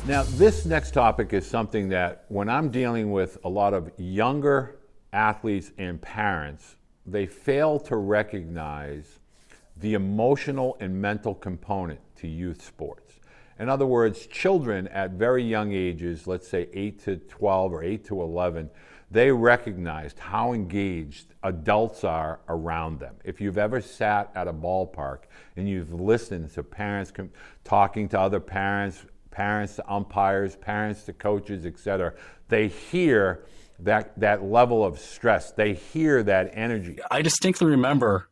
Now, this next topic is something that when I'm dealing with a lot of younger athletes and parents, they fail to recognize the emotional and mental component to youth sports. In other words, children at very young ages, let's say 8 to 12 or 8 to 11, they recognized how engaged adults are around them. If you've ever sat at a ballpark and you've listened to parents talking to other parents, parents to umpires, parents to coaches, etc., they hear that level of stress. They hear that energy. I distinctly remember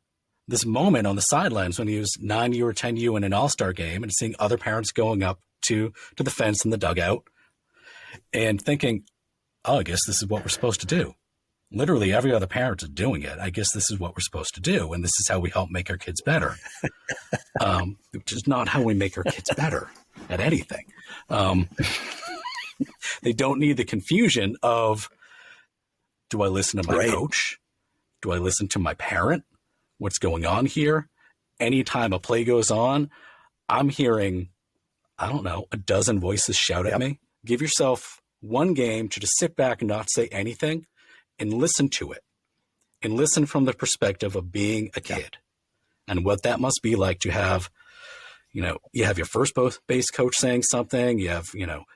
this moment on the sidelines when he was 9U or 10U in an all-star game and seeing other parents going up to the fence in the dugout and thinking, oh, I guess this is what we're supposed to do. Literally every other parent is doing it. I guess this is what we're supposed to do, and this is how we help make our kids better. Which is not how we make our kids better at anything. They don't need the confusion of, do I listen to my coach? Do I listen to my parent? What's going on here? Anytime a play goes on, I'm hearing, I don't know, a dozen voices shout at me. Give yourself one game to just sit back and not say anything and listen to it. And listen from the perspective of being a kid and what that must be like to have, you have your first base coach saying something. You have,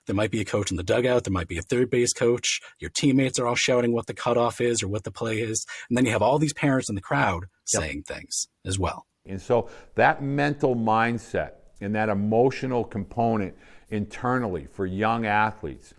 there might be a coach in the dugout. There might be a third base coach. Your teammates are all shouting what the cutoff is or what the play is. And then you have all these parents in the crowd saying things as well. And so that mental mindset and that emotional component internally for young athletes,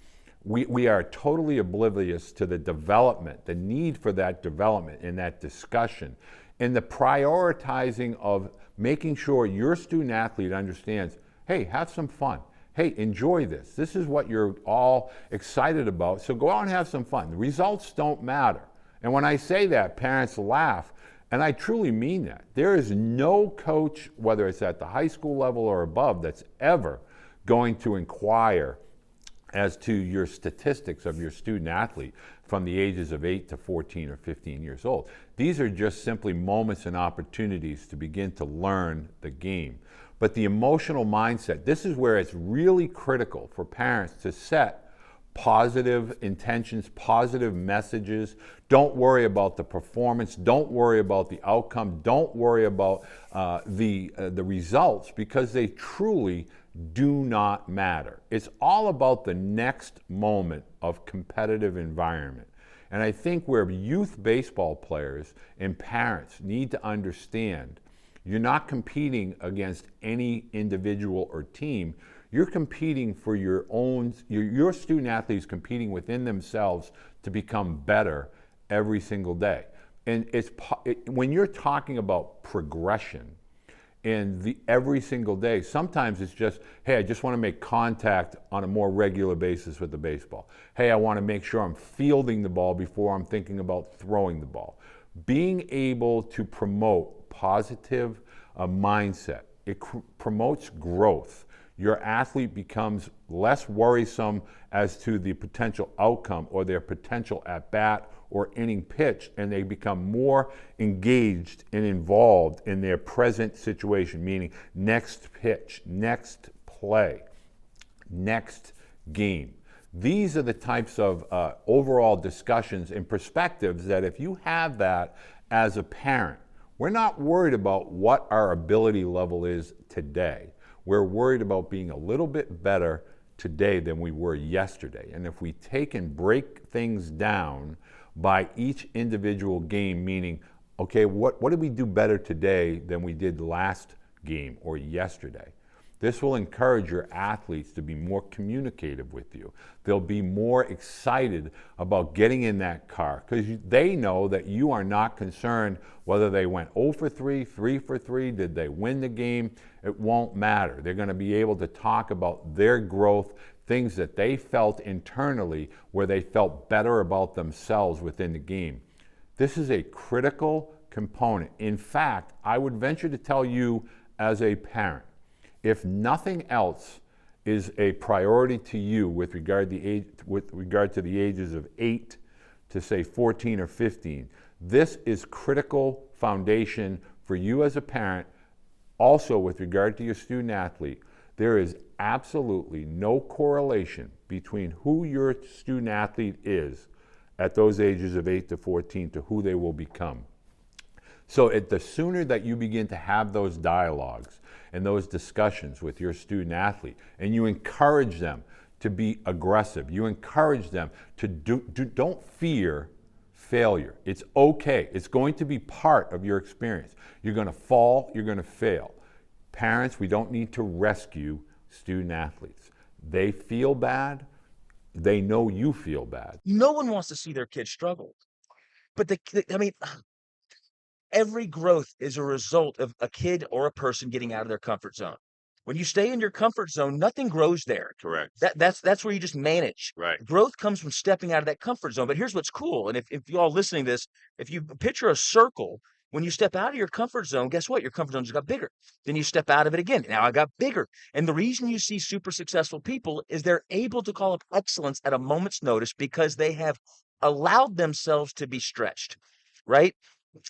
we are totally oblivious to the development, the need for that development and that discussion, and the prioritizing of making sure your student athlete understands, hey, have some fun. Hey, enjoy this. This is what you're all excited about, so go out and have some fun. The results don't matter. And when I say that, parents laugh, and I truly mean that. There is no coach, whether it's at the high school level or above, that's ever going to inquire as to your statistics of your student athlete from the ages of 8 to 14 or 15 years old. These are just simply moments and opportunities to begin to learn the game. But the emotional mindset, this is where it's really critical for parents to set positive intentions, positive messages. Don't worry about the performance. Don't worry about the outcome. Don't worry about the results, because they truly do not matter. It's all about the next moment of competitive environment. And I think where youth baseball players and parents need to understand, you're not competing against any individual or team. You're competing for your own, your student athletes competing within themselves to become better every single day. And when you're talking about progression, and every single day, sometimes it's just, hey, I just want to make contact on a more regular basis with the baseball. Hey, I want to make sure I'm fielding the ball before I'm thinking about throwing the ball. Being able to promote positive mindset, it promotes growth. Your athlete becomes less worrisome as to the potential outcome or their potential at bat or inning pitch, and they become more engaged and involved in their present situation, meaning next pitch, next play, next game. These are the types of overall discussions and perspectives that if you have that as a parent, we're not worried about what our ability level is today. We're worried about being a little bit better today than we were yesterday. And if we take and break things down by each individual game, meaning, okay, what did we do better today than we did last game or yesterday? This will encourage your athletes to be more communicative with you. They'll be more excited about getting in that car because they know that you are not concerned whether they went 0 for 3, 3 for 3, did they win the game? It won't matter. They're going to be able to talk about their growth, things that they felt internally where they felt better about themselves within the game. This is a critical component. In fact, I would venture to tell you as a parent, if nothing else is a priority to you with regard to the ages of 8 to say 14 or 15, this is critical foundation for you as a parent. Also with regard to your student athlete, there is absolutely no correlation between who your student athlete is at those ages of 8 to 14 to who they will become. So the sooner that you begin to have those dialogues and those discussions with your student athlete, and you encourage them to be aggressive, you encourage them to don't fear failure. It's okay. It's going to be part of your experience. You're going to fall, you're going to fail. Parents, we don't need to rescue student athletes. They feel bad. They know you feel bad. No one wants to see their kid struggle. But every growth is a result of a kid or a person getting out of their comfort zone. When you stay in your comfort zone, nothing grows there. Correct. That's where you just manage. Right. Growth comes from stepping out of that comfort zone. But here's what's cool. And if you all listening to this, if you picture a circle, when you step out of your comfort zone, guess what? Your comfort zone just got bigger. Then you step out of it again. Now I got bigger. And the reason you see super successful people is they're able to call up excellence at a moment's notice because they have allowed themselves to be stretched, right?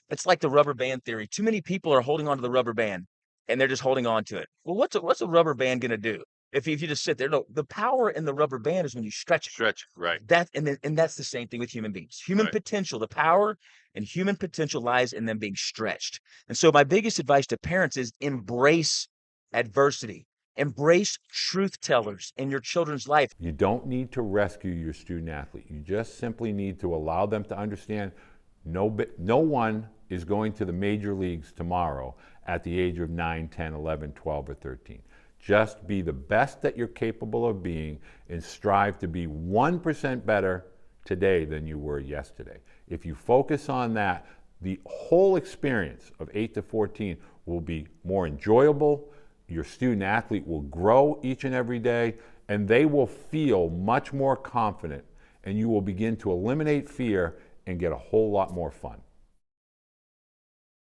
It's like the rubber band theory. Too many people are holding on to the rubber band and they're just holding on to it. Well, what's a rubber band going to do? If you just sit there, no, the power in the rubber band is when you stretch it. Stretch, right. And that's the same thing with human beings. Human potential, the power and human potential lies in them being stretched. And so my biggest advice to parents is embrace adversity. Embrace truth tellers in your children's life. You don't need to rescue your student athlete. You just simply need to allow them to understand no one is going to the major leagues tomorrow at the age of 9, 10, 11, 12, or 13. Just be the best that you're capable of being and strive to be 1% better today than you were yesterday. If you focus on that, the whole experience of 8 to 14 will be more enjoyable. Your student athlete will grow each and every day, and they will feel much more confident, and you will begin to eliminate fear and get a whole lot more fun.